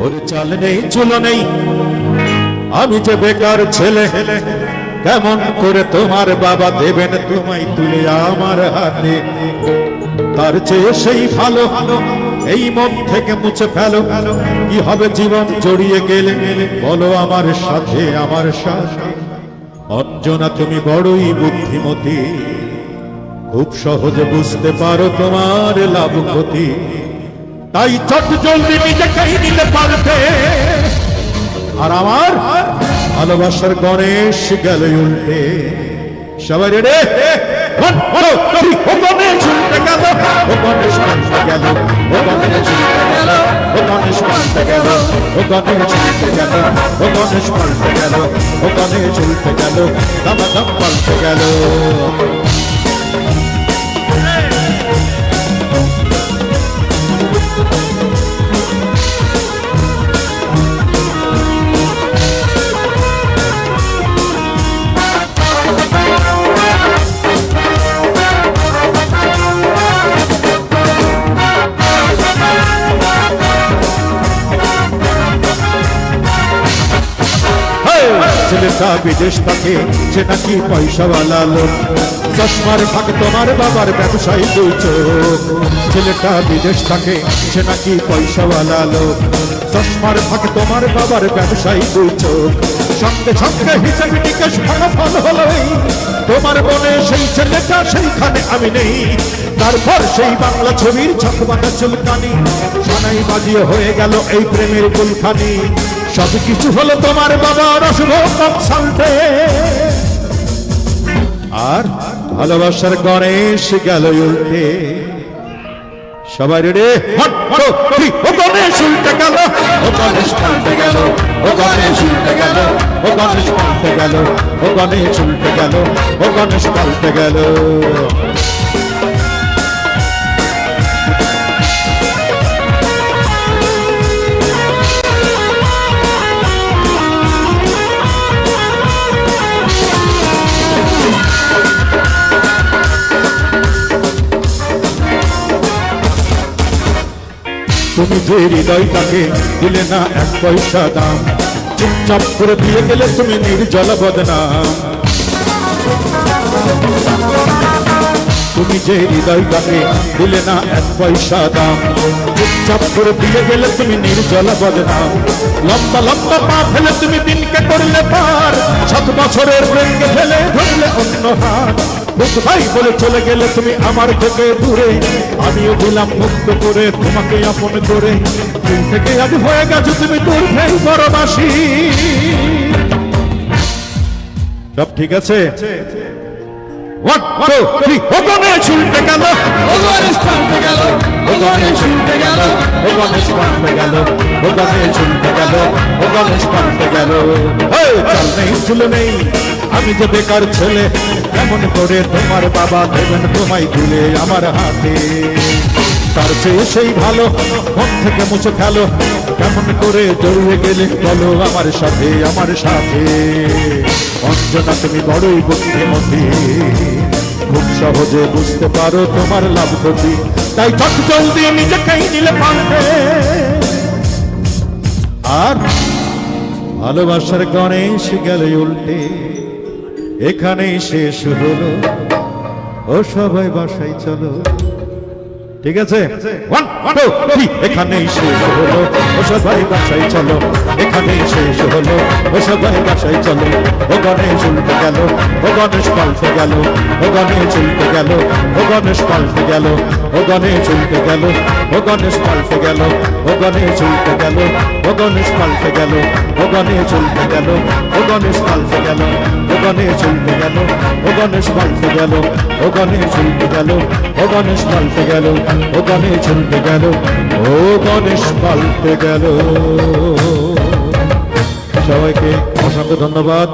ওর চাল নেই চুল নেই, আমি যে বেকার ছেলে, কেমন করে তোমার বাবা দেবেন তোমায় তুলে আমার হাতে? তার চেয়ে সেই ভালো এই মন থেকে মুছে ফেলো। কি হবে জীবন জড়িয়ে গেলে, বলো আমার সাথে আমার সাথে। অঞ্জনা তুমি বড়ই বুদ্ধিমতী, খুব সহজে বুঝতে পারো তোমার লাভ ক্ষতি, তাই চট জলদি নিজেকেই নিতে পারতে। আর আমার ভালোবাসার গণেশ গেল উল্টে। সবাই রে ও গণেশ উল্টে গেল, ও গণেশ উল্টে গেল, ও গণেশ উল্টে গেল, ও গণেশ উল্টে গেল, ও গণেশ উল্টে গেল, ও গণেশ উল্টে গেল, ও গণেশ উল্টে গেল, দামাদাম পাল্টে গেল। ছেলেটা বিদেশ থাকে, সে নাকি পয়সাওয়ালা লোক, চশমার ফাঁক তোমার বাবার ব্যবসায়ী দুই চোখ। ছেলেটা বিদেশ থাকে, সে নাকি পয়সাওয়ালা লোক, চশমার ফাঁক তোমার বাবার ব্যবসায়ী দুই চোখ। সঙ্গে সঙ্গে হিসাব নিকাশ ফলাফল হলোই, তোমার মনে সেই ছেলেটা সেইখানে আমি নেই। তারপর সেই বাংলা ছবির ঝকমাকা চুলকানি, সানাই বাজিয়ে হয়ে গেল এই প্রেমের গুলখানি। সবকিছু হলো তোমার বাবার অশুভ কনসাল্টে, আর ভালোবাসার গণেশ গেল উল্টে। সবাই রে ও গণেশ উল্টে গেল, ও গণেশ পাল্টে গেল, ও গণেশ উল্টে গেল, ও গণেশ পাল্টে গেল, ও গণেশ উল্টে গেল, ও গণেশ পাল্টে গেল। তুমি যে হৃদয়টাকে দিলে না এক পয়সা দাম, চুপচাপ করে দিয়ে গেলে তুমি নির্জল বদনাম। তুমি যে হৃদয়টাকে দিলে না এক পয়সা দাম, চুপচাপ করে দিয়ে গেলে তুমি নির্জল বদনাম। লম্বা লম্বা পা ফেলে তুমি দিনকে করলে পার, 7 বছরের প্রেমকে ফেলে ধরলে অন্য হাত। বুক ভাই বলে চলে গেলে তুমি আমার থেকে দূরে, আমিও দিলাম মুক্ত করে তোমাকে আপন করে। দিন থেকে আজ হয়ে গেছো তুমি দূর নেই পরবাসী। সব ঠিক আছে? ও গণেশ উল্টে গেল, ও গণেশ পাল্টে গেল, ও গণেশ উল্টে গেল, ও গণেশ পাল্টে গেল, ও গণেশ উল্টে গেল, ও গণেশ পাল্টে গেল। চাল নেই চুল নেই, আমি যে বেকার ছেলে, কেমন করে তোমার বাবা দেবেন তোমায় তুলে আমার হাতে? তার চেয়ে সেই ভালো মন থেকে মুছে ফেলো। কেমন করে জড়িয়ে গেলে বলো আমার সাথে আমার সাথে। অঞ্জনা তুমি বড়ই বুদ্ধিমতী, খুব সহজে বুঝতে পারো তোমার লাভ ক্ষতি, তাই চট জলদি নিজেকেই নিলে পাল্টে। আর ভালোবাসার গণেশ গেল উল্টে, এখানেই শেষ হলো। ও সবাই বাসায় চলো। ঠিক আছে? 1 2 3 এখানেই শেষ হলো, ও সবাই বাসায় চলো। এখানেই শেষ হলো, ও সবাই বাসায় চলো। ও গণেশ উল্টে গেল, ও গণেশ পাল্টে গেল, ও গণেশ উল্টে গেল, ও গণেশ পাল্টে গেল, ও গণেশ উল্টে গেল, ও গণেশ পাল্টে গেল, ও গণেশ উল্টে গেল, ও গণেশ পাল্টে গেল, ও গণেশ উল্টে গেল, ও গণেশ পাল্টে গেল, ও গণেশ উল্টে গেল, ও গণেশ পাল্টে গেল, ও গণেশ উল্টে গেল, ও গণেশ পাল্টে গেল, ও গণেশ উল্টে গেল, ও গণেশ পাল্টে গেল। সবাইকে অসংখ্য ধন্যবাদ।